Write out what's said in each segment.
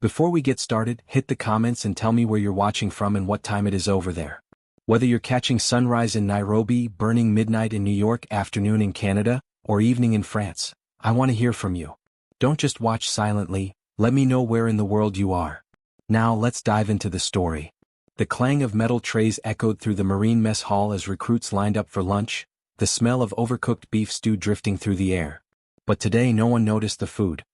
Before we get started, hit the comments and tell me where you're watching from and what time it is over there. Whether you're catching sunrise in Nairobi, burning midnight in New York, afternoon in Canada, or evening in France, I want to hear from you. Don't just watch silently, let me know where in the world you are. Now let's dive into the story. The clang of metal trays echoed through the Marine mess hall as recruits lined up for lunch, the smell of overcooked beef stew drifting through the air. But today no one noticed the food.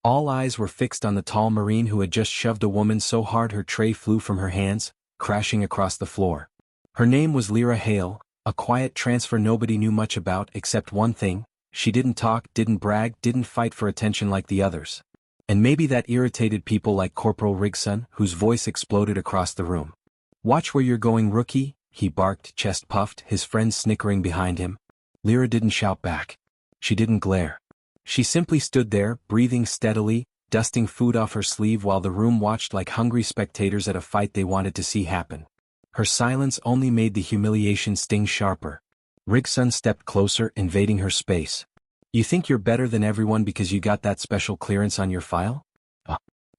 All eyes were fixed on the tall Marine who had just shoved a woman so hard her tray flew from her hands, crashing across the floor. Her name was Lyra Hale, a quiet transfer nobody knew much about except one thing: she didn't talk, didn't brag, didn't fight for attention like the others. And maybe that irritated people like Corporal Rigson, whose voice exploded across the room. "Watch where you're going, rookie," he barked, chest puffed, his friends snickering behind him. Lyra didn't shout back. She didn't glare. She simply stood there, breathing steadily, dusting food off her sleeve while the room watched like hungry spectators at a fight they wanted to see happen. Her silence only made the humiliation sting sharper. Rigson stepped closer, invading her space. "You think you're better than everyone because you got that special clearance on your file?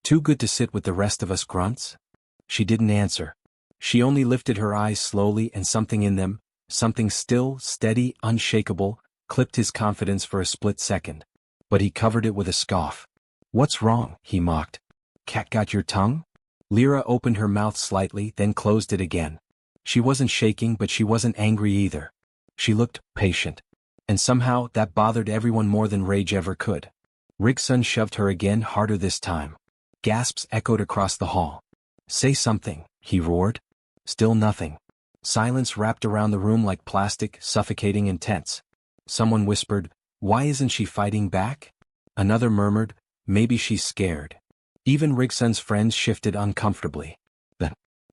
Too good to sit with the rest of us grunts?" She didn't answer. She only lifted her eyes slowly, and something in them, something still, steady, unshakable, clipped his confidence for a split second. But he covered it with a scoff. "What's wrong?" he mocked. "Cat got your tongue?" Lyra opened her mouth slightly, then closed it again. She wasn't shaking, but she wasn't angry either. She looked patient. And somehow that bothered everyone more than rage ever could. Rigson shoved her again, harder this time. Gasps echoed across the hall. "Say something," he roared. Still nothing. Silence wrapped around the room like plastic, suffocating and tense. Someone whispered, "Why isn't she fighting back?" Another murmured, "Maybe she's scared." Even Rigson's friends shifted uncomfortably.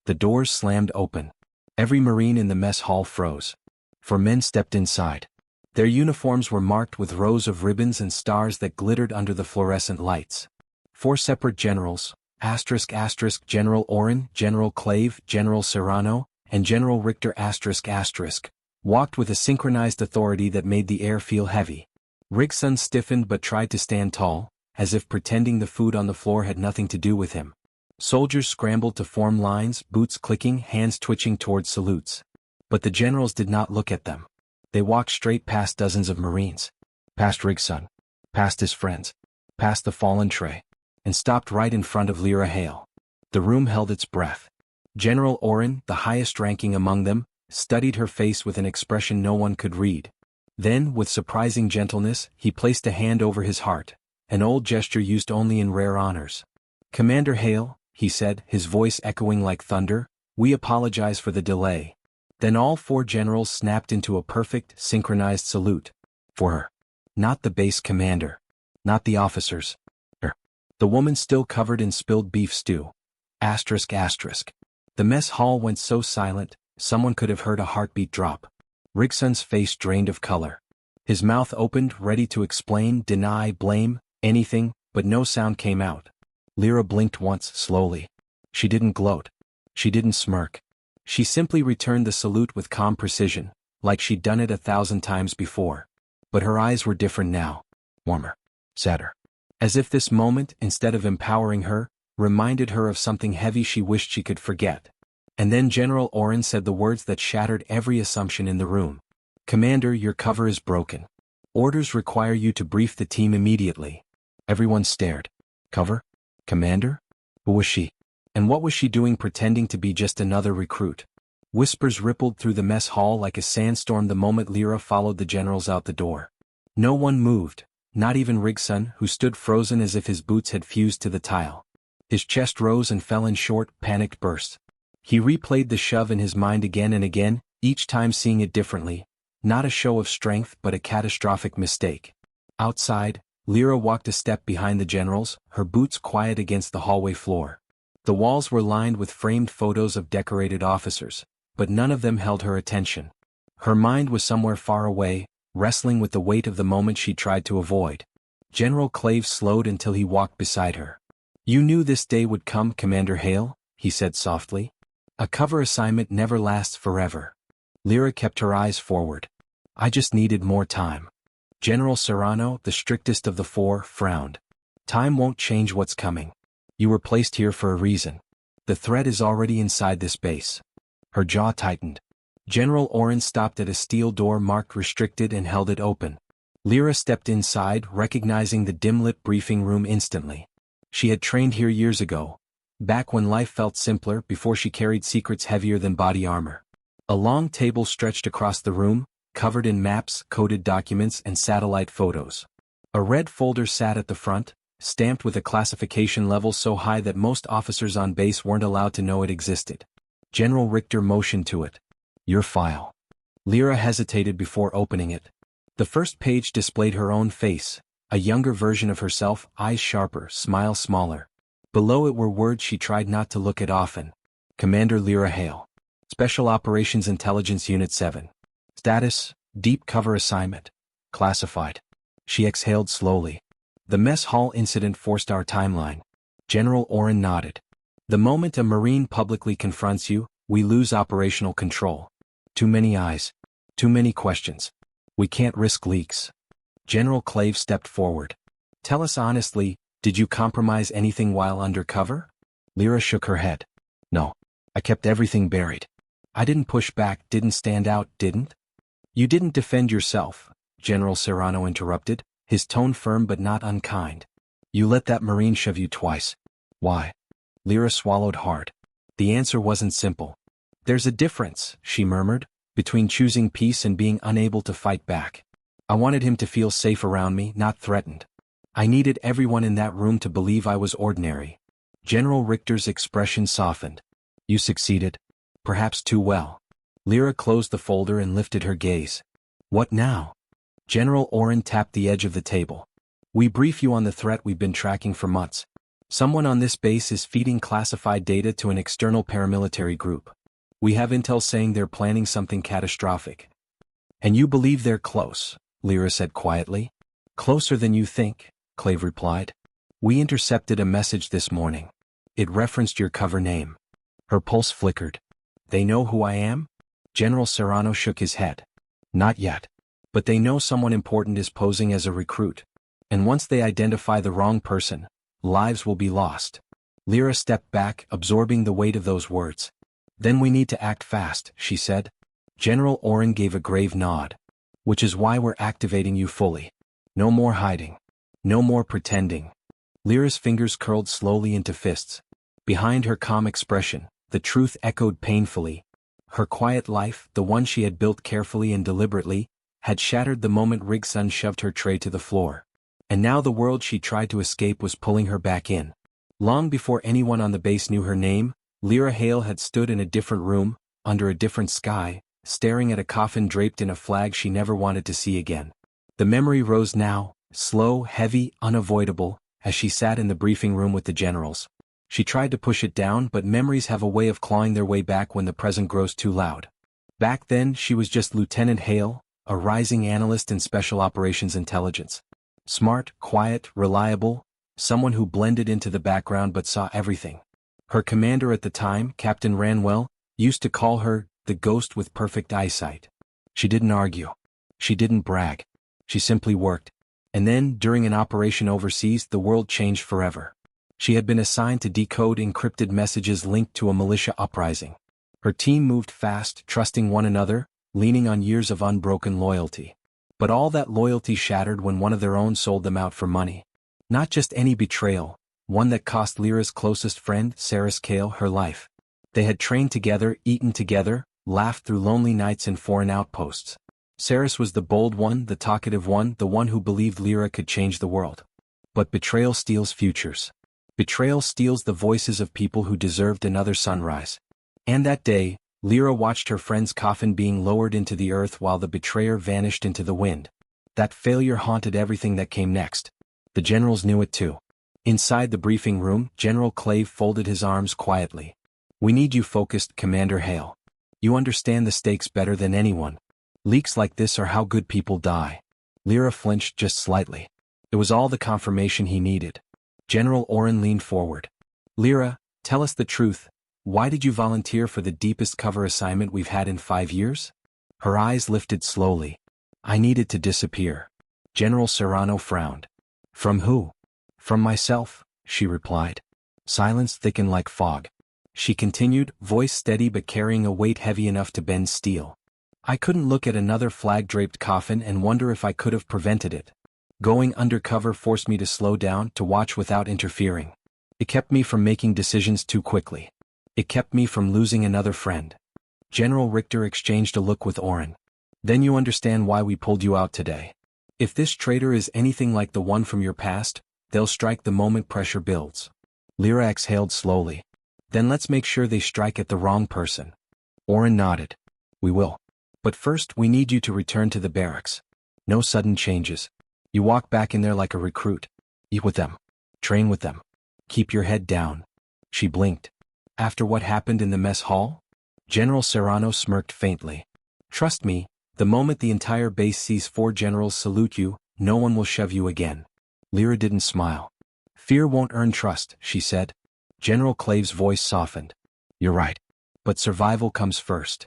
The doors slammed open. Every Marine in the mess hall froze. 4 men stepped inside. Their uniforms were marked with rows of ribbons and stars that glittered under the fluorescent lights. 4 separate generals, ***, General Oren, General Clave, General Serrano, and General Richter ***, walked with a synchronized authority that made the air feel heavy. Rigson stiffened but tried to stand tall, as if pretending the food on the floor had nothing to do with him. Soldiers scrambled to form lines, boots clicking, hands twitching towards salutes. But the generals did not look at them. They walked straight past dozens of Marines. Past Rigson. Past his friends. Past the fallen tray. And stopped right in front of Lyra Hale. The room held its breath. General Oren, the highest ranking among them, studied her face with an expression no one could read. Then, with surprising gentleness, he placed a hand over his heart, an old gesture used only in rare honors. "Commander Hale," he said, his voice echoing like thunder, "we apologize for the delay." Then all 4 generals snapped into a perfect, synchronized salute. For her. Not the base commander. Not the officers. Her. The woman still covered in spilled beef stew. ***. The mess hall went so silent, someone could have heard a heartbeat drop. Rigson's face drained of color. His mouth opened, ready to explain, deny, blame, anything, but no sound came out. Lyra blinked once, slowly. She didn't gloat. She didn't smirk. She simply returned the salute with calm precision, like she'd done it 1,000 times before. But her eyes were different now. Warmer. Sadder. As if this moment, instead of empowering her, reminded her of something heavy she wished she could forget. And then General Oren said the words that shattered every assumption in the room. "Commander, your cover is broken. Orders require you to brief the team immediately." Everyone stared. Cover? Commander? Who was she? And what was she doing pretending to be just another recruit? Whispers rippled through the mess hall like a sandstorm the moment Lyra followed the generals out the door. No one moved, not even Rigson, who stood frozen as if his boots had fused to the tile. His chest rose and fell in short, panicked bursts. He replayed the shove in his mind again and again, each time seeing it differently. Not a show of strength but a catastrophic mistake. Outside, Lyra walked a step behind the generals, her boots quiet against the hallway floor. The walls were lined with framed photos of decorated officers, but none of them held her attention. Her mind was somewhere far away, wrestling with the weight of the moment she tried to avoid. General Clave slowed until he walked beside her. "You knew this day would come, Commander Hale," he said softly. "A cover assignment never lasts forever." Lyra kept her eyes forward. "I just needed more time." General Serrano, the strictest of the 4, frowned. "Time won't change what's coming. You were placed here for a reason. The threat is already inside this base. Her jaw tightened. General Oren stopped at a steel door marked restricted and held it open. Lyra stepped inside, recognizing the dim-lit briefing room instantly. She had trained here years ago, back when life felt simpler, before she carried secrets heavier than body armor. A long table stretched across the room, covered in maps, coded documents, and satellite photos. A red folder sat at the front, stamped with a classification level so high that most officers on base weren't allowed to know it existed. General Richter motioned to it. Your file. Lyra hesitated before opening it. The first page displayed her own face, a younger version of herself, eyes sharper, smile smaller. Below it were words she tried not to look at often. Commander Lyra Hale. Special Operations Intelligence Unit 7. Status, deep cover assignment. Classified. She exhaled slowly. The mess hall incident forced our timeline. General Oren nodded. The moment a Marine publicly confronts you, we lose operational control. Too many eyes. Too many questions. We can't risk leaks. General Clave stepped forward. Tell us honestly, did you compromise anything while undercover? Lyra shook her head. No. I kept everything buried. I didn't push back, didn't stand out, didn't? You didn't defend yourself, General Serrano interrupted, his tone firm but not unkind. You let that Marine shove you twice. Why? Lyra swallowed hard. The answer wasn't simple. There's a difference, she murmured, between choosing peace and being unable to fight back. I wanted him to feel safe around me, not threatened. I needed everyone in that room to believe I was ordinary. General Richter's expression softened. You succeeded. Perhaps too well. Lyra closed the folder and lifted her gaze. What now? General Oren tapped the edge of the table. We brief you on the threat we've been tracking for months. Someone on this base is feeding classified data to an external paramilitary group. We have intel saying they're planning something catastrophic. And you believe they're close, Lyra said quietly. Closer than you think, Clave replied. We intercepted a message this morning. It referenced your cover name. Her pulse flickered. They know who I am? General Serrano shook his head. Not yet. But they know someone important is posing as a recruit. And once they identify the wrong person, lives will be lost. Lyra stepped back, absorbing the weight of those words. Then we need to act fast, she said. General Oren gave a grave nod. Which is why we're activating you fully. No more hiding. No more pretending. Lyra's fingers curled slowly into fists. Behind her calm expression, the truth echoed painfully. Her quiet life, the one she had built carefully and deliberately, had shattered the moment Rigson shoved her tray to the floor. And now the world she tried to escape was pulling her back in. Long before anyone on the base knew her name, Lyra Hale had stood in a different room, under a different sky, staring at a coffin draped in a flag she never wanted to see again. The memory rose now, slow, heavy, unavoidable, as she sat in the briefing room with the generals. She tried to push it down, but memories have a way of clawing their way back when the present grows too loud. Back then, she was just Lieutenant Hale, a rising analyst in Special Operations Intelligence. Smart, quiet, reliable, someone who blended into the background but saw everything. Her commander at the time, Captain Ranwell, used to call her the ghost with perfect eyesight. She didn't argue. She didn't brag. She simply worked. And then, during an operation overseas, the world changed forever. She had been assigned to decode encrypted messages linked to a militia uprising. Her team moved fast, trusting one another, leaning on years of unbroken loyalty. But all that loyalty shattered when one of their own sold them out for money. Not just any betrayal, one that cost Lyra's closest friend, Saris Kale, her life. They had trained together, eaten together, laughed through lonely nights in foreign outposts. Saris was the bold one, the talkative one, the one who believed Lyra could change the world. But betrayal steals futures. Betrayal steals the voices of people who deserved another sunrise. And that day, Lyra watched her friend's coffin being lowered into the earth while the betrayer vanished into the wind. That failure haunted everything that came next. The generals knew it too. Inside the briefing room, General Clave folded his arms quietly. We need you focused, Commander Hale. You understand the stakes better than anyone. Leaks like this are how good people die. Lyra flinched just slightly. It was all the confirmation he needed. General Oren leaned forward. Lyra, tell us the truth. Why did you volunteer for the deepest cover assignment we've had in 5 years? Her eyes lifted slowly. I needed to disappear. General Serrano frowned. From who? From myself, she replied. Silence thickened like fog. She continued, voice steady but carrying a weight heavy enough to bend steel. I couldn't look at another flag-draped coffin and wonder if I could have prevented it. Going undercover forced me to slow down, to watch without interfering. It kept me from making decisions too quickly. It kept me from losing another friend. General Richter exchanged a look with Oren. Then you understand why we pulled you out today. If this traitor is anything like the one from your past, they'll strike the moment pressure builds. Lyra exhaled slowly. Then let's make sure they strike at the wrong person. Oren nodded. We will. But first we need you to return to the barracks. No sudden changes. You walk back in there like a recruit. Eat with them. Train with them. Keep your head down. She blinked. After what happened in the mess hall? General Serrano smirked faintly. Trust me, the moment the entire base sees 4 generals salute you, no one will shove you again. Lyra didn't smile. Fear won't earn trust, she said. General Clave's voice softened. You're right. But survival comes first.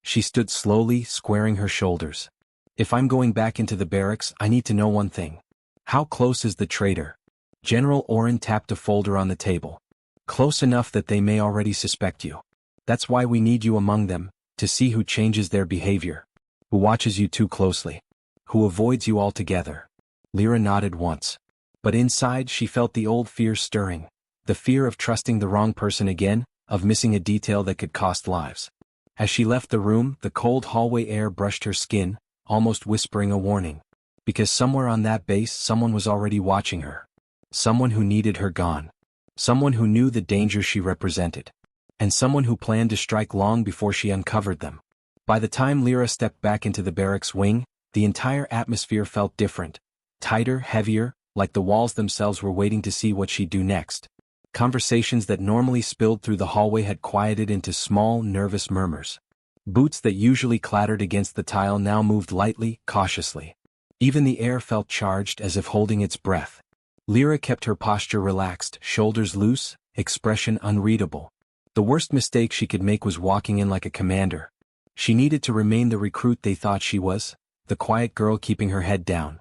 She stood slowly, squaring her shoulders. If I'm going back into the barracks, I need to know one thing. How close is the traitor? General Oren tapped a folder on the table. Close enough that they may already suspect you. That's why we need you among them, to see who changes their behavior. Who watches you too closely. Who avoids you altogether. Lyra nodded once. But inside she felt the old fear stirring. The fear of trusting the wrong person again, of missing a detail that could cost lives. As she left the room, the cold hallway air brushed her skin, almost whispering a warning. Because somewhere on that base someone was already watching her. Someone who needed her gone. Someone who knew the danger she represented. And someone who planned to strike long before she uncovered them. By the time Lyra stepped back into the barracks wing, the entire atmosphere felt different. Tighter, heavier, like the walls themselves were waiting to see what she'd do next. Conversations that normally spilled through the hallway had quieted into small, nervous murmurs. Boots that usually clattered against the tile now moved lightly, cautiously. Even the air felt charged, as if holding its breath. Lyra kept her posture relaxed, shoulders loose, expression unreadable. The worst mistake she could make was walking in like a commander. She needed to remain the recruit they thought she was, the quiet girl keeping her head down.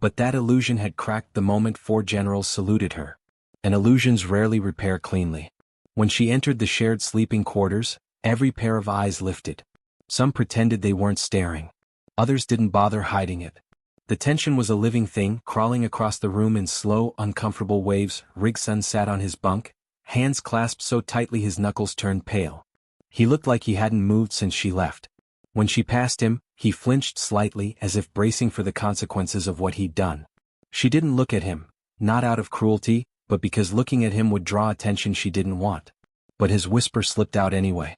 But that illusion had cracked the moment 4 generals saluted her. And illusions rarely repair cleanly. When she entered the shared sleeping quarters, every pair of eyes lifted. Some pretended they weren't staring. Others didn't bother hiding it. The tension was a living thing, crawling across the room in slow, uncomfortable waves. Rigson sat on his bunk, hands clasped so tightly his knuckles turned pale. He looked like he hadn't moved since she left. When she passed him, he flinched slightly, as if bracing for the consequences of what he'd done. She didn't look at him, not out of cruelty, but because looking at him would draw attention she didn't want. But his whisper slipped out anyway.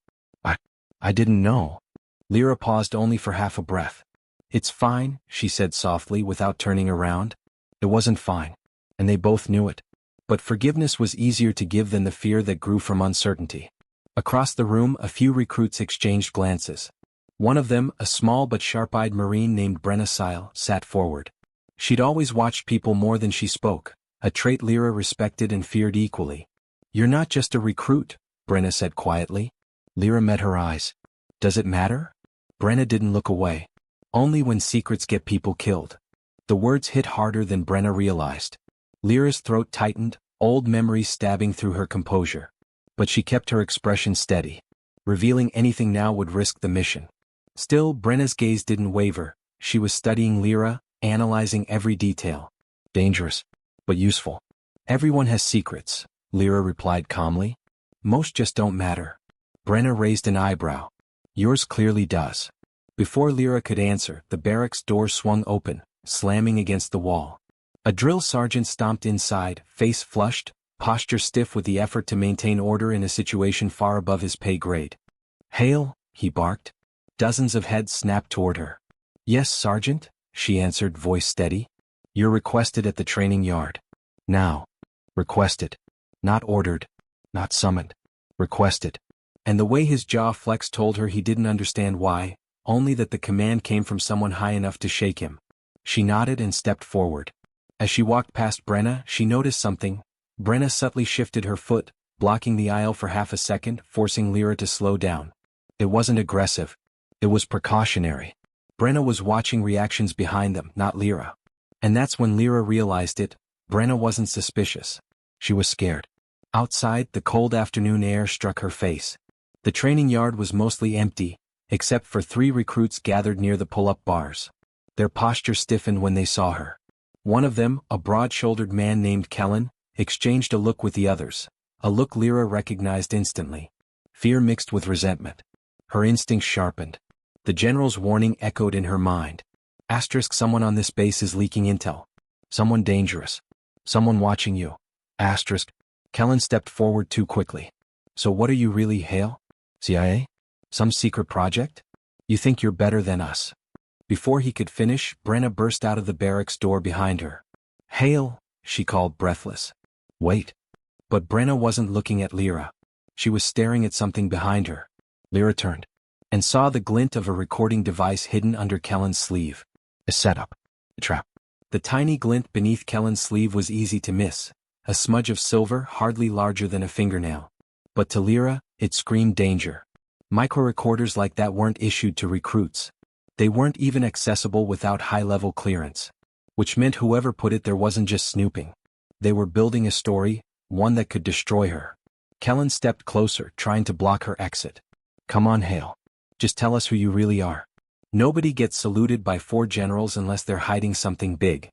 I didn't know. Lyra paused only for half a breath. It's fine, she said softly without turning around. It wasn't fine. And they both knew it. But forgiveness was easier to give than the fear that grew from uncertainty. Across the room a few recruits exchanged glances. One of them, a small but sharp-eyed Marine named Brenna Sile, sat forward. She'd always watched people more than she spoke, a trait Lyra respected and feared equally. You're not just a recruit, Brenna said quietly. Lyra met her eyes. Does it matter? Brenna didn't look away. Only when secrets get people killed. The words hit harder than Brenna realized. Lyra's throat tightened, old memories stabbing through her composure. But she kept her expression steady. Revealing anything now would risk the mission. Still, Brenna's gaze didn't waver. She was studying Lyra, analyzing every detail. Dangerous, but useful. Everyone has secrets, Lyra replied calmly. Most just don't matter. Brenna raised an eyebrow. Yours clearly does. Before Lyra could answer, the barracks door swung open, slamming against the wall. A drill sergeant stomped inside, face flushed, posture stiff with the effort to maintain order in a situation far above his pay grade. Hail, he barked. Dozens of heads snapped toward her. Yes, Sergeant, she answered, voice steady. You're requested at the training yard. Now. Requested. Not ordered. Not summoned. Requested. And the way his jaw flexed told her he didn't understand why, only that the command came from someone high enough to shake him. She nodded and stepped forward. As she walked past Brenna, she noticed something. Brenna subtly shifted her foot, blocking the aisle for half a second, forcing Lyra to slow down. It wasn't aggressive. It was precautionary. Brenna was watching reactions behind them, not Lyra. And that's when Lyra realized it. Brenna wasn't suspicious. She was scared. Outside, the cold afternoon air struck her face. The training yard was mostly empty, except for 3 recruits gathered near the pull-up bars. Their posture stiffened when they saw her. One of them, a broad-shouldered man named Kellen, exchanged a look with the others, a look Lyra recognized instantly. Fear mixed with resentment. Her instincts sharpened. The general's warning echoed in her mind. Asterisk, someone on this base is leaking intel. Someone dangerous. Someone watching you. Asterisk. Kellen stepped forward too quickly. So what are you really, Hale? CIA? Some secret project? You think you're better than us? Before he could finish, Brenna burst out of the barracks door behind her. Hale, she called, breathless. Wait. But Brenna wasn't looking at Lyra. She was staring at something behind her. Lyra turned and saw the glint of a recording device hidden under Kellen's sleeve. A setup. A trap. The tiny glint beneath Kellen's sleeve was easy to miss, a smudge of silver hardly larger than a fingernail. But to Lyra, it screamed danger. Micro-recorders like that weren't issued to recruits. They weren't even accessible without high-level clearance. Which meant whoever put it there wasn't just snooping. They were building a story, one that could destroy her. Kellen stepped closer, trying to block her exit. Come on, Hale. Just tell us who you really are. Nobody gets saluted by 4 generals unless they're hiding something big.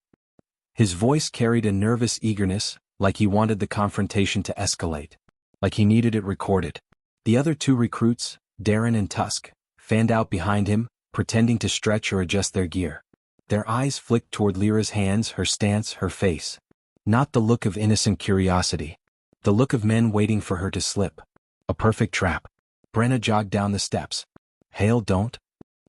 His voice carried a nervous eagerness, like he wanted the confrontation to escalate. Like he needed it recorded. The other 2 recruits, Darren and Tusk, fanned out behind him, pretending to stretch or adjust their gear. Their eyes flicked toward Lyra's hands, her stance, her face. Not the look of innocent curiosity. The look of men waiting for her to slip. A perfect trap. Brenna jogged down the steps. Hale, don't.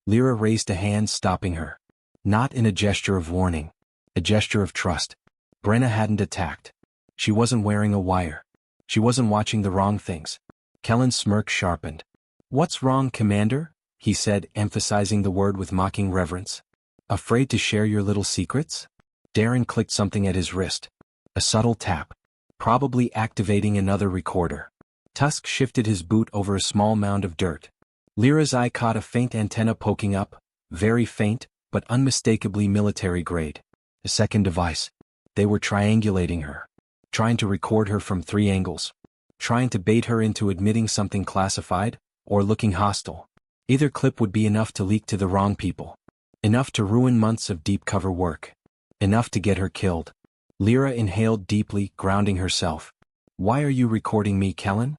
Lyra raised a hand, stopping her. Not in a gesture of warning. A gesture of trust. Brenna hadn't attacked. She wasn't wearing a wire. She wasn't watching the wrong things. Kellen's smirk sharpened. What's wrong, Commander? He said, emphasizing the word with mocking reverence. Afraid to share your little secrets? Darren clicked something at his wrist. A subtle tap. Probably activating another recorder. Tusk shifted his boot over a small mound of dirt. Lyra's eye caught a faint antenna poking up, very faint, but unmistakably military grade. A second device. They were triangulating her. Trying to record her from 3 angles. Trying to bait her into admitting something classified, or looking hostile. Either clip would be enough to leak to the wrong people. Enough to ruin months of deep cover work. Enough to get her killed. Lyra inhaled deeply, grounding herself. Why are you recording me, Kellen?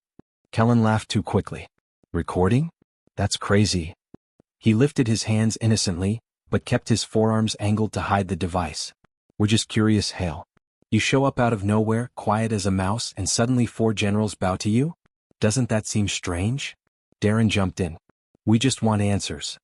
Kellen laughed too quickly. Recording? That's crazy. He lifted his hands innocently, but kept his forearms angled to hide the device. We're just curious, Hale. You show up out of nowhere, quiet as a mouse, and suddenly 4 generals bow to you? Doesn't that seem strange? Darren jumped in. We just want answers.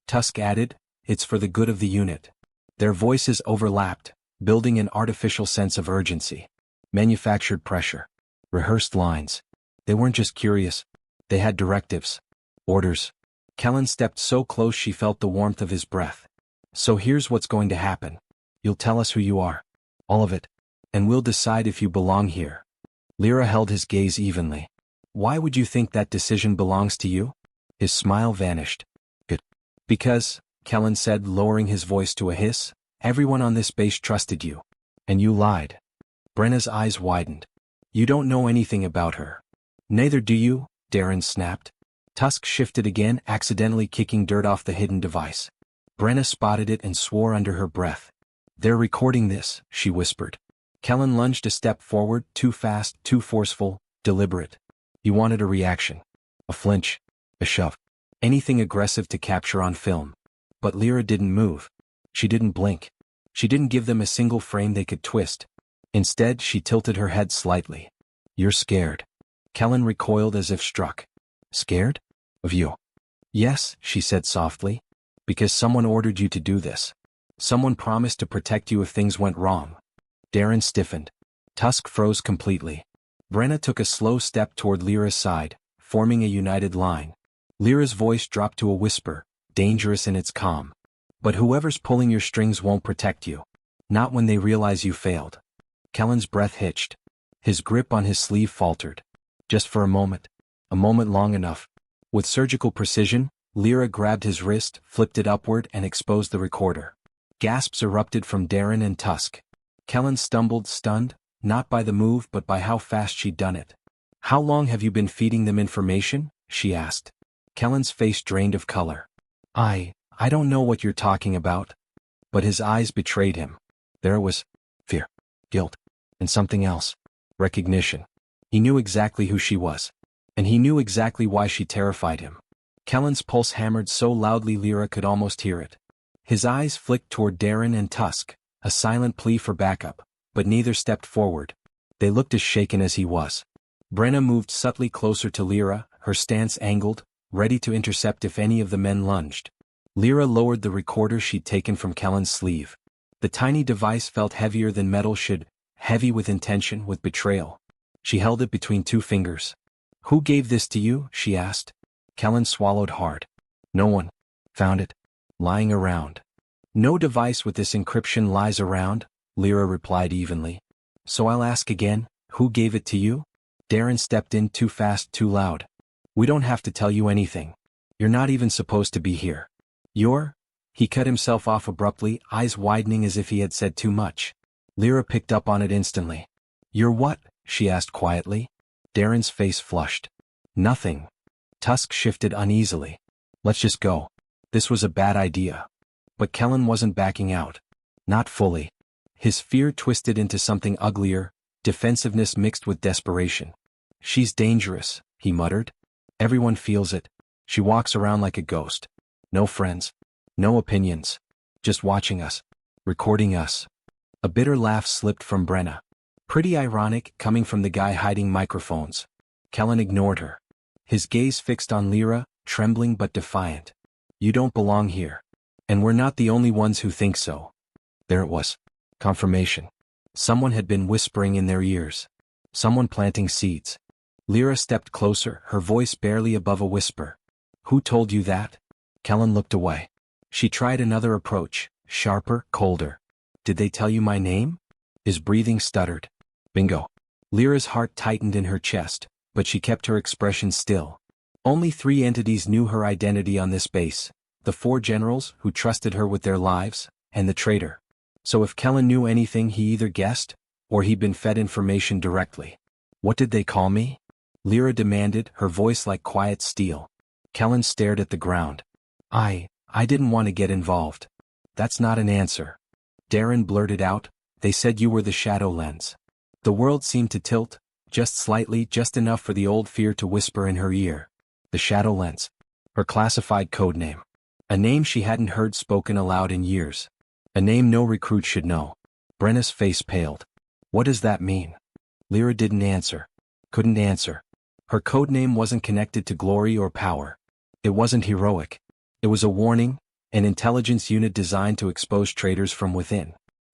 Tusk added, it's for the good of the unit. Their voices overlapped, building an artificial sense of urgency. Manufactured pressure. Rehearsed lines. They weren't just curious. They had directives. Orders. Kellen stepped so close she felt the warmth of his breath. So here's what's going to happen. You'll tell us who you are. All of it. And we'll decide if you belong here. Lyra held his gaze evenly. Why would you think that decision belongs to you? His smile vanished. Good. Because, Kellen said, lowering his voice to a hiss, everyone on this base trusted you. And you lied. Brenna's eyes widened. You don't know anything about her. Neither do you, Darren snapped. Tusk shifted again, accidentally kicking dirt off the hidden device. Brenna spotted it and swore under her breath. They're recording this, she whispered. Kellen lunged a step forward, too fast, too forceful, deliberate. He wanted a reaction. A flinch. A shove. Anything aggressive to capture on film. But Lyra didn't move. She didn't blink. She didn't give them a single frame they could twist. Instead, she tilted her head slightly. You're scared. Kellen recoiled as if struck. Scared? Of you? Yes, she said softly. Because someone ordered you to do this. Someone promised to protect you if things went wrong. Darren stiffened. Tusk froze completely. Brenna took a slow step toward Lyra's side, forming a united line. Lyra's voice dropped to a whisper, dangerous in its calm. But whoever's pulling your strings won't protect you. Not when they realize you failed. Kellen's breath hitched. His grip on his sleeve faltered. Just for a moment. A moment long enough. With surgical precision, Lyra grabbed his wrist, flipped it upward, and exposed the recorder. Gasps erupted from Darren and Tusk. Kellen stumbled, stunned, not by the move but by how fast she'd done it. How long have you been feeding them information? She asked. Kellen's face drained of color. I don't know what you're talking about. But his eyes betrayed him. There was fear, guilt, and something else. Recognition. He knew exactly who she was. And he knew exactly why she terrified him. Kellen's pulse hammered so loudly Lyra could almost hear it. His eyes flicked toward Darren and Tusk, a silent plea for backup, but neither stepped forward. They looked as shaken as he was. Brenna moved subtly closer to Lyra, her stance angled, ready to intercept if any of the men lunged. Lyra lowered the recorder she'd taken from Kellen's sleeve. The tiny device felt heavier than metal should, heavy with intention, with betrayal. She held it between two fingers. Who gave this to you? She asked. Kellen swallowed hard. No one. Found it. Lying around. No device with this encryption lies around, Lyra replied evenly. So I'll ask again, who gave it to you? Darren stepped in too fast, too loud. We don't have to tell you anything. You're not even supposed to be here. He cut himself off abruptly, eyes widening as if he had said too much. Lyra picked up on it instantly. You're what? She asked quietly. Darren's face flushed. Nothing. Tusk shifted uneasily. Let's just go. This was a bad idea. But Kellen wasn't backing out. Not fully. His fear twisted into something uglier, defensiveness mixed with desperation. She's dangerous, he muttered. Everyone feels it. She walks around like a ghost. No friends. No opinions. Just watching us. Recording us. A bitter laugh slipped from Brenna. Pretty ironic, coming from the guy hiding microphones. Kellen ignored her. His gaze fixed on Lyra, trembling but defiant. You don't belong here. And we're not the only ones who think so. There it was. Confirmation. Someone had been whispering in their ears. Someone planting seeds. Lyra stepped closer, her voice barely above a whisper. Who told you that? Kellen looked away. She tried another approach, sharper, colder. Did they tell you my name? His breathing stuttered. Bingo. Lyra's heart tightened in her chest, but she kept her expression still. Only 3 entities knew her identity on this base. The 4 generals who trusted her with their lives, and the traitor. So if Kellen knew anything he either guessed, or he'd been fed information directly. What did they call me? Lyra demanded, her voice like quiet steel. Kellen stared at the ground. I didn't want to get involved. That's not an answer. Darren blurted out, they said you were the shadow lens. The world seemed to tilt, just slightly, just enough for the old fear to whisper in her ear. The shadow lens. Her classified code name. A name she hadn't heard spoken aloud in years. A name no recruit should know. Brenna's face paled. What does that mean? Lyra didn't answer. Couldn't answer. Her code name wasn't connected to glory or power. It wasn't heroic. It was a warning, an intelligence unit designed to expose traitors from within.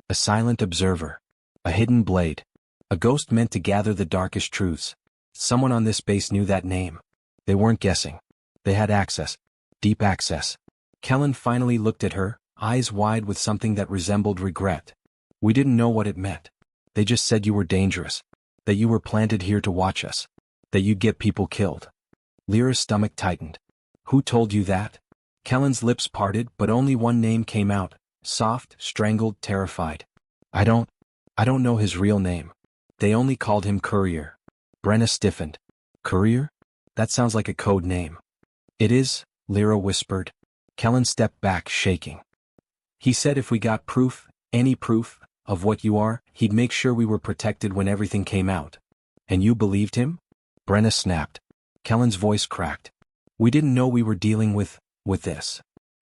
A silent observer. A hidden blade. A ghost meant to gather the darkest truths. Someone on this base knew that name. They weren't guessing. They had access. Deep access. Kellen finally looked at her, eyes wide with something that resembled regret. We didn't know what it meant. They just said you were dangerous. That you were planted here to watch us. That you'd get people killed. Lyra's stomach tightened. Who told you that? Kellen's lips parted, but only one name came out. Soft, strangled, terrified. I don't know his real name. They only called him Courier. Brenna stiffened. Courier? That sounds like a code name. It is, Lyra whispered. Kellen stepped back, shaking. He said if we got proof, any proof, of what you are, he'd make sure we were protected when everything came out. And you believed him? Brenna snapped. Kellen's voice cracked. We didn't know we were dealing with this.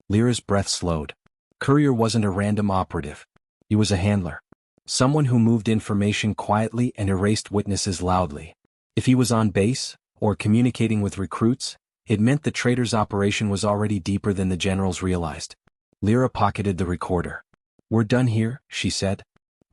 Lyra's breath slowed. Courier wasn't a random operative. He was a handler. Someone who moved information quietly and erased witnesses loudly. If he was on base, or communicating with recruits, it meant the traitor's operation was already deeper than the generals realized. Lyra pocketed the recorder. We're done here, she said.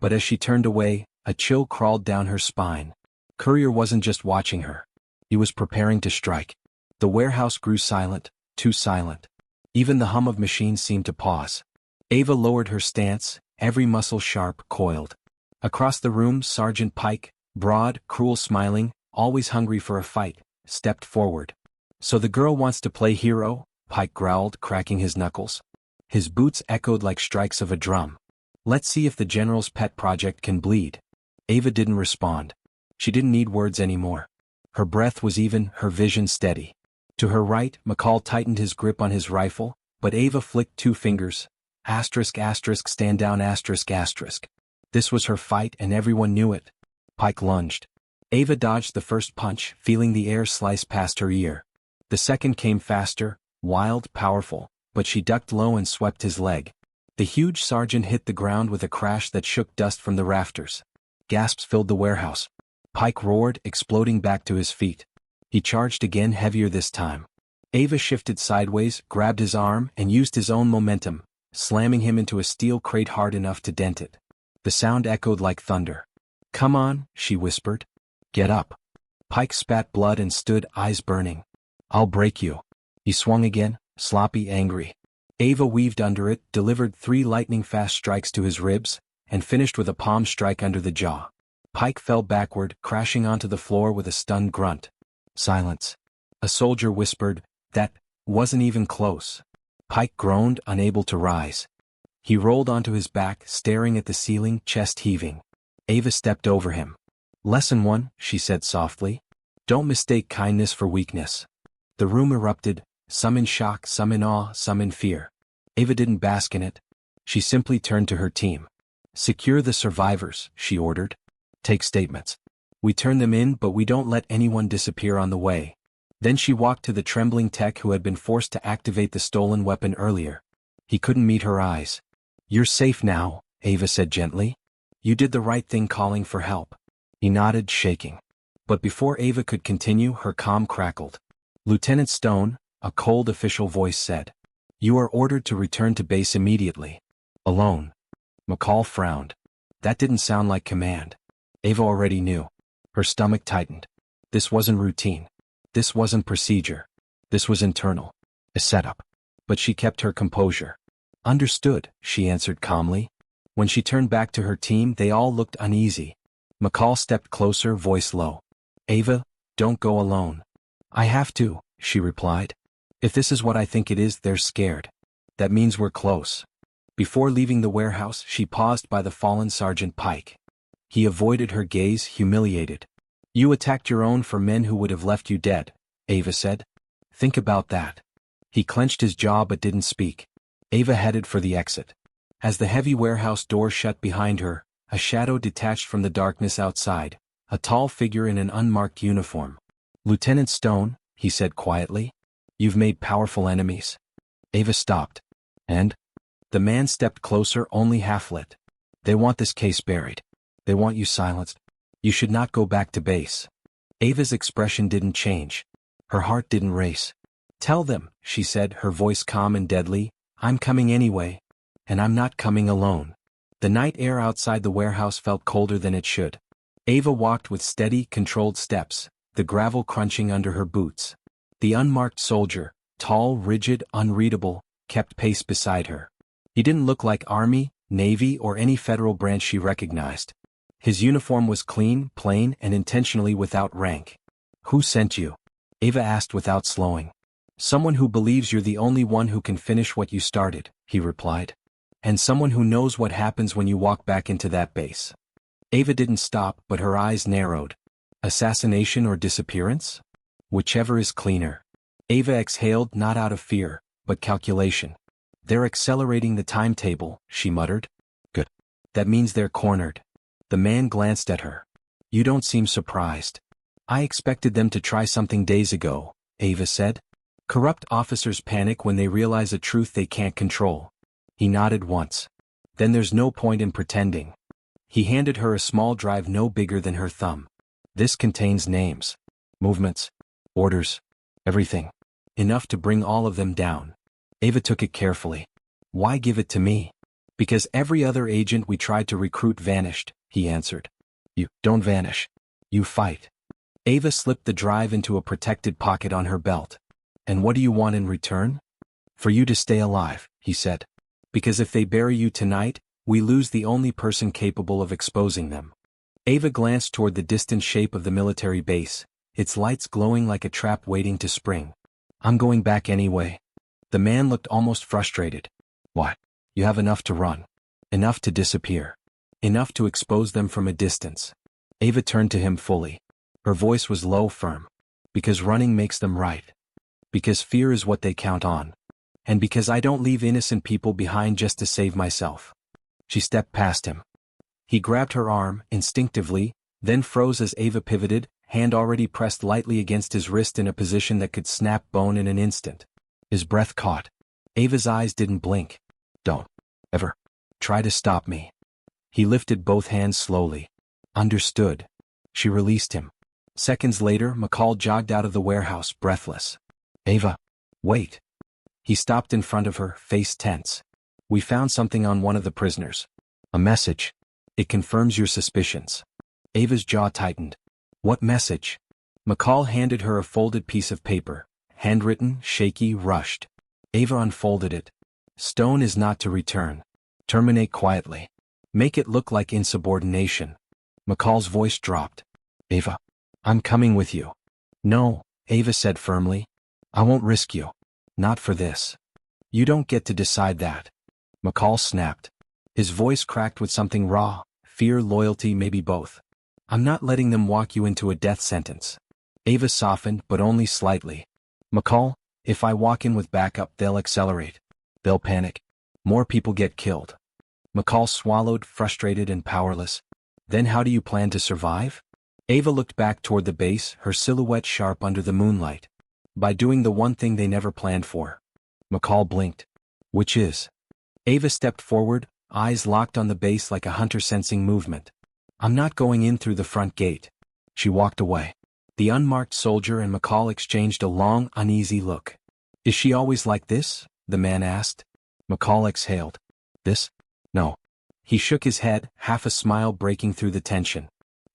But as she turned away, a chill crawled down her spine. Courier wasn't just watching her. He was preparing to strike. The warehouse grew silent, too silent. Even the hum of machines seemed to pause. Ava lowered her stance, every muscle sharp, coiled. Across the room, Sergeant Pike, broad, cruel smiling, always hungry for a fight, stepped forward. So the girl wants to play hero? Pike growled, cracking his knuckles. His boots echoed like strikes of a drum. Let's see if the general's pet project can bleed. Ava didn't respond. She didn't need words anymore. Her breath was even, her vision steady. To her right, McCall tightened his grip on his rifle, but Ava flicked 2 fingers. Asterisk asterisk stand down asterisk asterisk. This was her fight and everyone knew it. Pike lunged. Ava dodged the first punch, feeling the air slice past her ear. The second came faster, wild, powerful, but she ducked low and swept his leg. The huge sergeant hit the ground with a crash that shook dust from the rafters. Gasps filled the warehouse. Pike roared, exploding back to his feet. He charged again, heavier this time. Ava shifted sideways, grabbed his arm, and used his own momentum, slamming him into a steel crate hard enough to dent it. The sound echoed like thunder. "Come on," she whispered. "Get up." Pike spat blood and stood, eyes burning. "I'll break you." He swung again, sloppy, angry. Ava weaved under it, delivered 3 lightning-fast strikes to his ribs, and finished with a palm strike under the jaw. Pike fell backward, crashing onto the floor with a stunned grunt. Silence. A soldier whispered, "That wasn't even close." Pike groaned, unable to rise. He rolled onto his back, staring at the ceiling, chest heaving. Ava stepped over him. "Lesson 1, she said softly. "Don't mistake kindness for weakness." The room erupted, some in shock, some in awe, some in fear. Ava didn't bask in it. She simply turned to her team. "Secure the survivors," she ordered. "Take statements. We turn them in, but we don't let anyone disappear on the way." Then she walked to the trembling tech who had been forced to activate the stolen weapon earlier. He couldn't meet her eyes. "You're safe now," Ava said gently. "You did the right thing calling for help." He nodded, shaking. But before Ava could continue, her comm crackled. "Lieutenant Stone," a cold official voice said. "You are ordered to return to base immediately." "Alone." McCall frowned. That didn't sound like command. Ava already knew. Her stomach tightened. This wasn't routine. This wasn't procedure. This was internal. A setup. But she kept her composure. "Understood," she answered calmly. When she turned back to her team, they all looked uneasy. McCall stepped closer, voice low. "Ava, don't go alone." "I have to," she replied. "If this is what I think it is, they're scared. That means we're close." Before leaving the warehouse, she paused by the fallen Sergeant Pike. He avoided her gaze, humiliated. "You attacked your own for men who would have left you dead," Ava said. "Think about that." He clenched his jaw but didn't speak. Ava headed for the exit. As the heavy warehouse door shut behind her, a shadow detached from the darkness outside, a tall figure in an unmarked uniform. "Lieutenant Stone," he said quietly. "You've made powerful enemies." Ava stopped. "And?" The man stepped closer, only half-lit. "They want this case buried. They want you silenced. You should not go back to base." Ava's expression didn't change. Her heart didn't race. "Tell them," she said, her voice calm and deadly, "I'm coming anyway. And I'm not coming alone." The night air outside the warehouse felt colder than it should. Ava walked with steady, controlled steps, the gravel crunching under her boots. The unmarked soldier, tall, rigid, unreadable, kept pace beside her. He didn't look like Army, Navy, or any federal branch she recognized. His uniform was clean, plain, and intentionally without rank. "Who sent you?" Ava asked without slowing. "Someone who believes you're the only one who can finish what you started," he replied. "And someone who knows what happens when you walk back into that base." Ava didn't stop, but her eyes narrowed. Assassination or disappearance? Whichever is cleaner. Ava exhaled, not out of fear, but calculation. "They're accelerating the timetable," she muttered. "Good. That means they're cornered." The man glanced at her. "You don't seem surprised." "I expected them to try something days ago," Ava said. "Corrupt officers panic when they realize a truth they can't control." He nodded once. "Then there's no point in pretending." He handed her a small drive no bigger than her thumb. "This contains names, movements, orders, everything. Enough to bring all of them down." Ava took it carefully. "Why give it to me?" "Because every other agent we tried to recruit vanished," he answered. "You don't vanish. You fight." Ava slipped the drive into a protected pocket on her belt. "And what do you want in return?" "For you to stay alive," he said. "Because if they bury you tonight, we lose the only person capable of exposing them." Ava glanced toward the distant shape of the military base, its lights glowing like a trap waiting to spring. "I'm going back anyway." The man looked almost frustrated. "What? You have enough to run. Enough to disappear. Enough to expose them from a distance." Ava turned to him fully. Her voice was low, firm. Because running makes them right. Because fear is what they count on. And because I don't leave innocent people behind just to save myself. She stepped past him. He grabbed her arm, instinctively, then froze as Ava pivoted, hand already pressed lightly against his wrist in a position that could snap bone in an instant. His breath caught. Ava's eyes didn't blink. Don't ever try to stop me. He lifted both hands slowly. Understood. She released him. Seconds later, McCall jogged out of the warehouse, breathless. Ava, wait. He stopped in front of her, face tense. We found something on one of the prisoners. A message. It confirms your suspicions. Ava's jaw tightened. What message? McCall handed her a folded piece of paper. Handwritten, shaky, rushed. Ava unfolded it. Stone is not to return. Terminate quietly. Make it look like insubordination. McCall's voice dropped. Ava, I'm coming with you. No, Ava said firmly. I won't risk you. Not for this. You don't get to decide that. McCall snapped. His voice cracked with something raw, fear, loyalty, maybe both. I'm not letting them walk you into a death sentence. Ava softened, but only slightly. McCall, if I walk in with backup, they'll accelerate. They'll panic. More people get killed. McCall swallowed, frustrated and powerless. Then how do you plan to survive? Ava looked back toward the base, her silhouette sharp under the moonlight. By doing the one thing they never planned for. McCall blinked. Which is? Ava stepped forward, eyes locked on the base like a hunter sensing movement. I'm not going in through the front gate. She walked away. The unmarked soldier and McCall exchanged a long, uneasy look. Is she always like this? The man asked. McCall exhaled. This? No. He shook his head, half a smile breaking through the tension.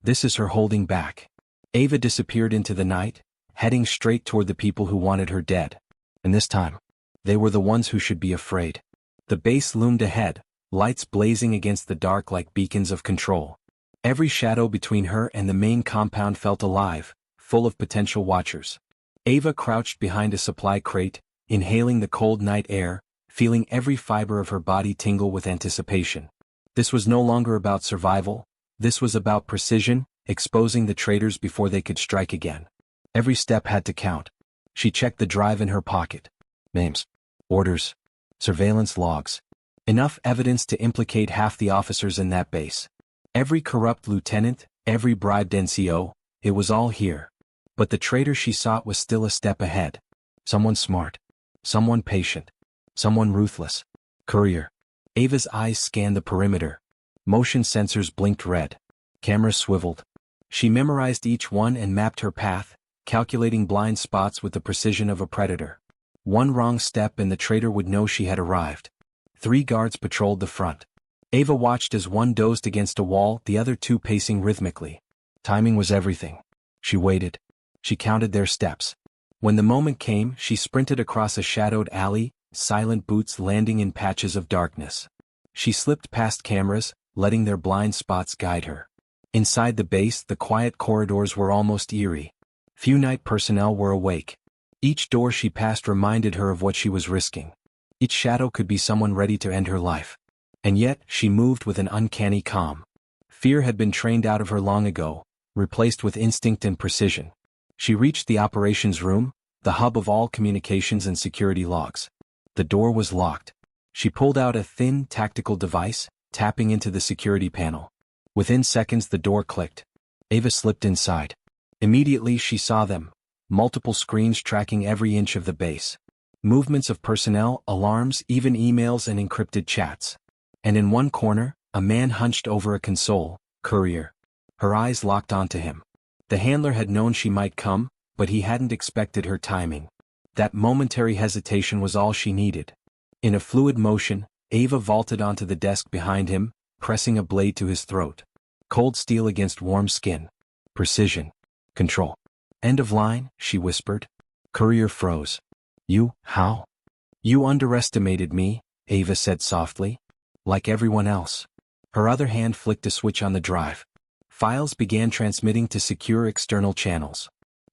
This is her holding back. Ava disappeared into the night, heading straight toward the people who wanted her dead. And this time, they were the ones who should be afraid. The base loomed ahead, lights blazing against the dark like beacons of control. Every shadow between her and the main compound felt alive, full of potential watchers. Ava crouched behind a supply crate, inhaling the cold night air, feeling every fiber of her body tingle with anticipation. This was no longer about survival, this was about precision, exposing the traitors before they could strike again. Every step had to count. She checked the drive in her pocket. Names. Orders. Surveillance logs. Enough evidence to implicate half the officers in that base. Every corrupt lieutenant, every bribed NCO, it was all here. But the traitor she sought was still a step ahead. Someone smart. Someone patient. Someone ruthless. Courier. Ava's eyes scanned the perimeter. Motion sensors blinked red. Cameras swiveled. She memorized each one and mapped her path, calculating blind spots with the precision of a predator. One wrong step and the traitor would know she had arrived. 3 guards patrolled the front. Ava watched as one dozed against a wall, the other 2 pacing rhythmically. Timing was everything. She waited. She counted their steps. When the moment came, she sprinted across a shadowed alley, silent boots landing in patches of darkness. She slipped past cameras, letting their blind spots guide her. Inside the base, the quiet corridors were almost eerie. Few night personnel were awake. Each door she passed reminded her of what she was risking. Each shadow could be someone ready to end her life. And yet, she moved with an uncanny calm. Fear had been trained out of her long ago, replaced with instinct and precision. She reached the operations room, the hub of all communications and security logs. The door was locked. She pulled out a thin, tactical device, tapping into the security panel. Within seconds the door clicked. Ava slipped inside. Immediately she saw them. Multiple screens tracking every inch of the base. Movements of personnel, alarms, even emails and encrypted chats. And in one corner, a man hunched over a console, courier. Her eyes locked onto him. The handler had known she might come, but he hadn't expected her timing. That momentary hesitation was all she needed. In a fluid motion, Ava vaulted onto the desk behind him, pressing a blade to his throat. Cold steel against warm skin. Precision. Control. End of line, she whispered. Courier froze. How? You underestimated me, Ava said softly. Like everyone else. Her other hand flicked a switch on the drive. Files began transmitting to secure external channels.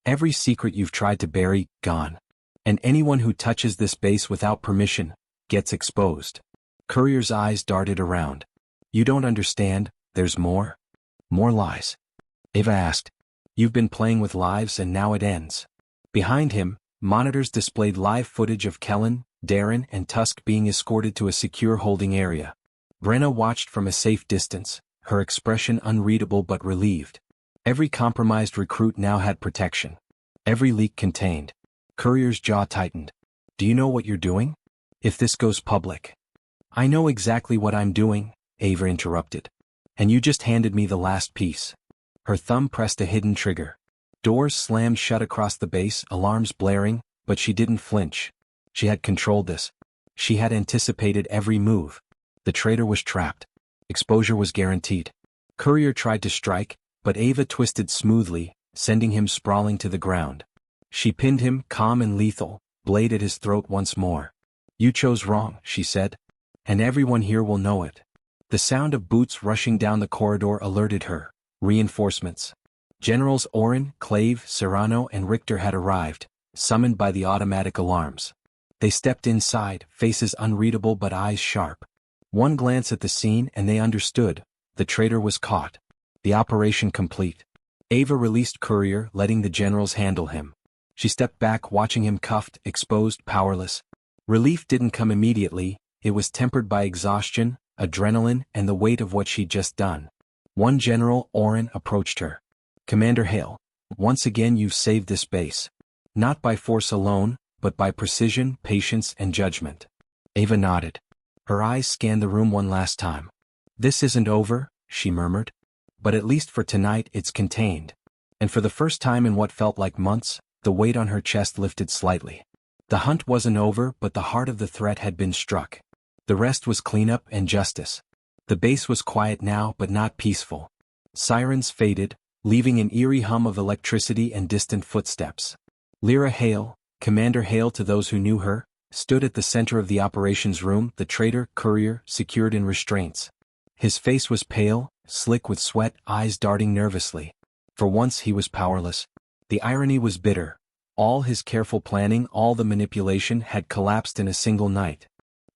Every secret you've tried to bury, gone. And anyone who touches this base without permission, gets exposed. Courier's eyes darted around. You don't understand, there's more? More lies. Ava asked. You've been playing with lives and now it ends. Behind him, monitors displayed live footage of Kellen, Darren and Tusk being escorted to a secure holding area. Brenna watched from a safe distance, her expression unreadable but relieved. Every compromised recruit now had protection. Every leak contained. Courier's jaw tightened. Do you know what you're doing? If this goes public. I know exactly what I'm doing, Ava interrupted. And you just handed me the last piece. Her thumb pressed a hidden trigger. Doors slammed shut across the base, alarms blaring, but she didn't flinch. She had controlled this. She had anticipated every move. The traitor was trapped. Exposure was guaranteed. Courier tried to strike, but Ava twisted smoothly, sending him sprawling to the ground. She pinned him, calm and lethal, blade at his throat once more. You chose wrong, she said. And everyone here will know it. The sound of boots rushing down the corridor alerted her. Reinforcements. Generals Oren, Clave, Serrano and Richter had arrived, summoned by the automatic alarms. They stepped inside, faces unreadable but eyes sharp. One glance at the scene and they understood. The traitor was caught. The operation complete. Ava released Courier, letting the generals handle him. She stepped back, watching him cuffed, exposed, powerless. Relief didn't come immediately. It was tempered by exhaustion, adrenaline, and the weight of what she'd just done. One general, Oren, approached her. Commander Hale, once again you've saved this base. Not by force alone, but by precision, patience, and judgment. Ava nodded. Her eyes scanned the room one last time. This isn't over, she murmured. But at least for tonight it's contained. And for the first time in what felt like months, the weight on her chest lifted slightly. The hunt wasn't over, but the heart of the threat had been struck. The rest was cleanup and justice. The base was quiet now, but not peaceful. Sirens faded, leaving an eerie hum of electricity and distant footsteps. Lyra Hale, Commander Hale to those who knew her, stood at the center of the operations room, the traitor, Courier, secured in restraints. His face was pale, slick with sweat, eyes darting nervously. For once he was powerless. The irony was bitter. All his careful planning, all the manipulation had collapsed in a single night.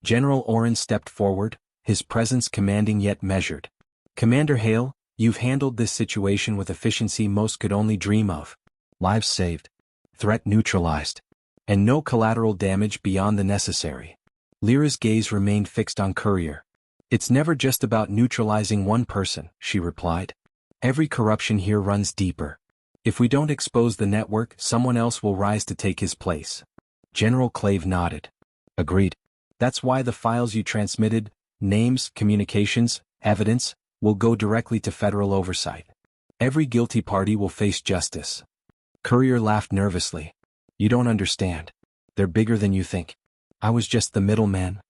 General Oren stepped forward, his presence commanding yet measured. Commander Hale, you've handled this situation with efficiency most could only dream of. Lives saved. Threat neutralized. And no collateral damage beyond the necessary. Lyra's gaze remained fixed on Courier. It's never just about neutralizing one person, she replied. Every corruption here runs deeper. If we don't expose the network, someone else will rise to take his place. General Clave nodded. Agreed. That's why the files you transmitted, names, communications, evidence, will go directly to federal oversight. Every guilty party will face justice. Courier laughed nervously. You don't understand. They're bigger than you think. I was just the middleman.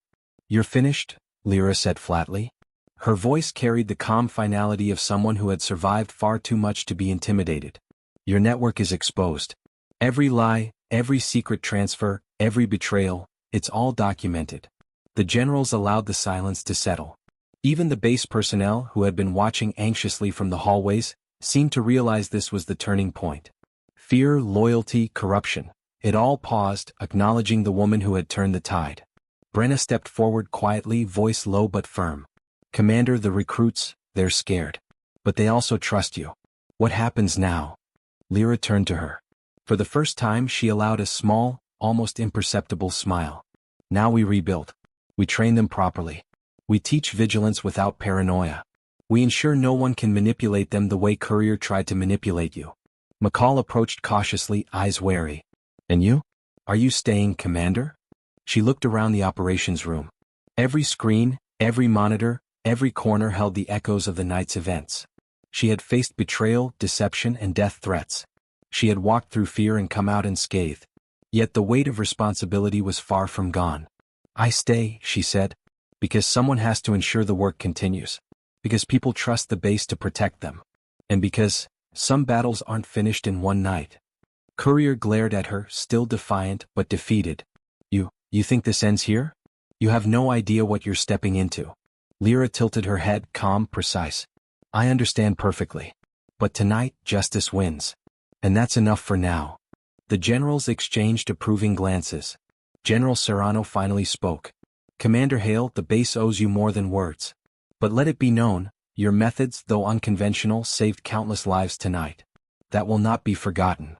You're finished? Lyra said flatly. Her voice carried the calm finality of someone who had survived far too much to be intimidated. Your network is exposed. Every lie, every secret transfer, every betrayal, it's all documented. The generals allowed the silence to settle. Even the base personnel, who had been watching anxiously from the hallways, seemed to realize this was the turning point. Fear, loyalty, corruption. It all paused, acknowledging the woman who had turned the tide. Brenna stepped forward quietly, voice low but firm. Commander, the recruits, they're scared. But they also trust you. What happens now? Lyra turned to her. For the first time she allowed a small, almost imperceptible smile. Now we rebuild. We train them properly. We teach vigilance without paranoia. We ensure no one can manipulate them the way Courier tried to manipulate you. McCall approached cautiously, eyes wary. And you? Are you staying, Commander? She looked around the operations room. Every screen, every monitor, every corner held the echoes of the night's events. She had faced betrayal, deception, and death threats. She had walked through fear and come out unscathed. Yet the weight of responsibility was far from gone. I stay, she said, because someone has to ensure the work continues. Because people trust the base to protect them. And because some battles aren't finished in one night. Courier glared at her, still defiant but defeated. You think this ends here? You have no idea what you're stepping into. Lyra tilted her head, calm, precise. I understand perfectly. But tonight, justice wins. And that's enough for now. The generals exchanged approving glances. General Serrano finally spoke. Commander Hale, the base owes you more than words. But let it be known, your methods, though unconventional, saved countless lives tonight. that will not be forgotten.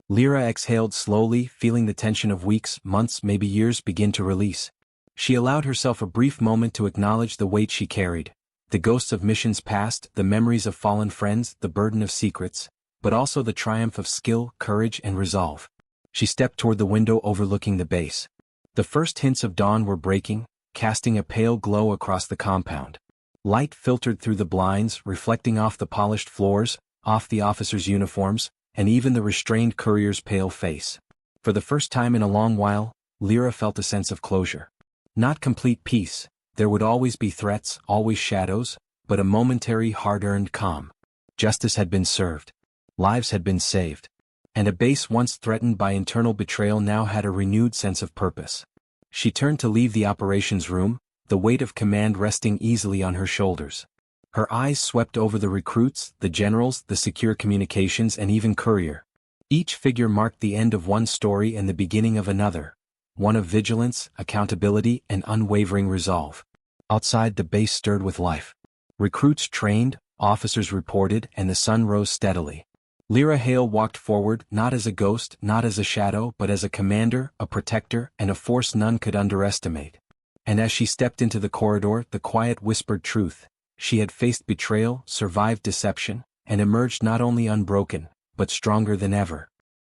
Lyra exhaled slowly, feeling the tension of weeks, months, maybe years begin to release. She allowed herself a brief moment to acknowledge the weight she carried, the ghosts of missions past, the memories of fallen friends, the burden of secrets, but also the triumph of skill, courage, and resolve. She stepped toward the window overlooking the base. The first hints of dawn were breaking, casting a pale glow across the compound. Light filtered through the blinds, reflecting off the polished floors, off the officers' uniforms, and even the restrained courier's pale face. For the first time in a long while, Lyra felt a sense of closure. Not complete peace, there would always be threats, always shadows, but a momentary hard-earned calm. Justice had been served. Lives had been saved. And a base once threatened by internal betrayal now had a renewed sense of purpose. She turned to leave the operations room, the weight of command resting easily on her shoulders. Her eyes swept over the recruits, the generals, the secure communications, and even courier. Each figure marked the end of one story and the beginning of another, one of vigilance, accountability, and unwavering resolve. Outside, the base stirred with life. Recruits trained, officers reported, and the sun rose steadily. Lyra Hale walked forward, not as a ghost, not as a shadow, but as a commander, a protector, and a force none could underestimate. And as she stepped into the corridor, the quiet whispered truth. She had faced betrayal, survived deception, and emerged not only unbroken, but stronger than ever.